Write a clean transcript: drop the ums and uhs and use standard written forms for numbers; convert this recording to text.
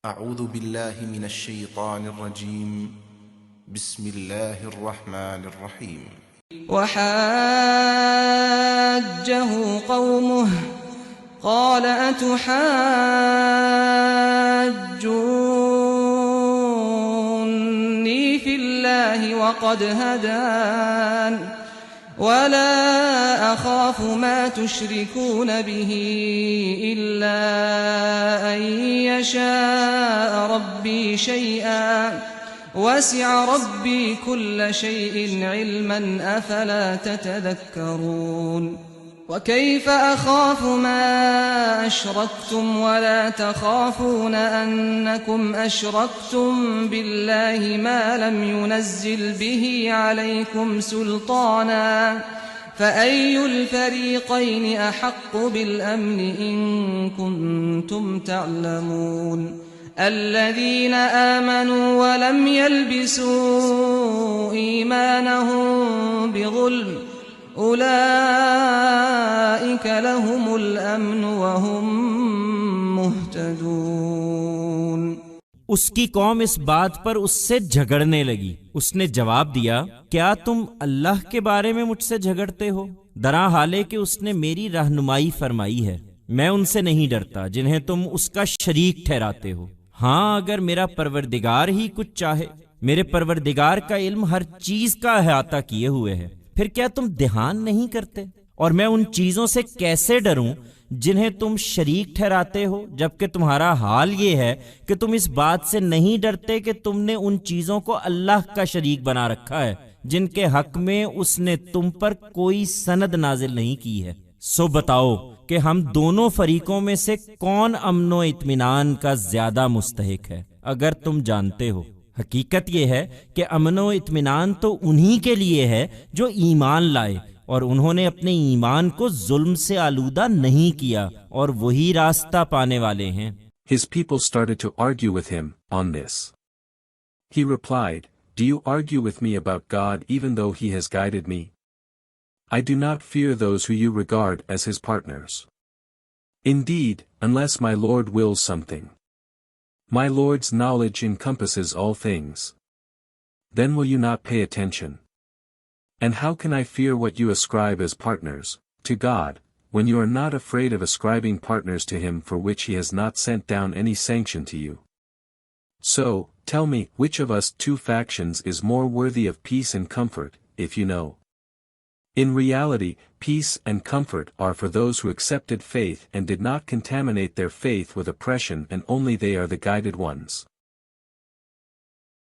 أعوذ بالله من الشيطان الرجيم. بسم الله الرحمن الرحيم. وحاجه قومه قال أتحاجوني في الله وقد هدان ولا أخاف ما تشركون به إلا أن يشاء ربي شيئا وسع ربي كل شيء علما أفلا تتذكرون وكيف أخاف ما أشركتم ولا تخافون أنكم أشركتم بالله ما لم ينزل به عليكم سلطانا فأي الفريقين أحق بالأمن إن كنتم تعلمون الذين آمنوا ولم يلبسوا إيمانهم بظلم أولئك لهم الأمن وهم مهتدون۔ اس کی قوم اس بات پر اس سے جھگڑنے لگی۔ اس نے جواب دیا، کیا تم اللہ کے بارے میں مجھ سے جھگڑتے ہو؟ درا حالے کہ اس نے میری رہنمائی فرمائی ہے، میں ان سے نہیں ڈرتا جنہیں تم اس کا شریک ٹھہراتے ہو۔ ہاں اگر میرا پروردگار ہی کچھ چاہے، میرے پروردگار کا علم ہر چیز کا احاطہ کیے ہوئے ہے، پھر کیا تم دھیان نہیں کرتے؟ اور میں ان چیزوں سے کیسے ڈروں جنہیں تم شریک ٹھہراتے ہو، جبکہ تمہارا حال یہ ہے کہ تم اس بات سے نہیں ڈرتے کہ تم نے ان چیزوں کو اللہ کا شریک بنا رکھا ہے جن کے حق میں اس نے تم پر کوئی سند نازل نہیں کی ہے۔ سو بتاؤ کہ ہم دونوں فریقوں میں سے کون امن و اطمینان کا زیادہ مستحق ہے اگر تم جانتے ہو۔ حقیقت یہ ہے کہ امن و اطمینان تو انہی کے لیے ہے جو ایمان لائے اور انہوں نے اپنے ایمان کو ظلم سے آلودہ نہیں کیا، اور وہی راستہ پانے والے ہیں۔ His people started to argue with him on this. He replied, "Do you argue with me about God even though He has guided me? I do not fear those who you regard as His partners. Indeed, unless my Lord wills something. My Lord's knowledge encompasses all things. Then will you not pay attention? And how can I fear what you ascribe as partners to God, when you are not afraid of ascribing partners to Him for which He has not sent down any sanction to you? So, tell me, which of us two factions is more worthy of peace and comfort, if you know? In reality, peace and comfort are for those who accepted faith and did not contaminate their faith with oppression, and only they are the guided ones."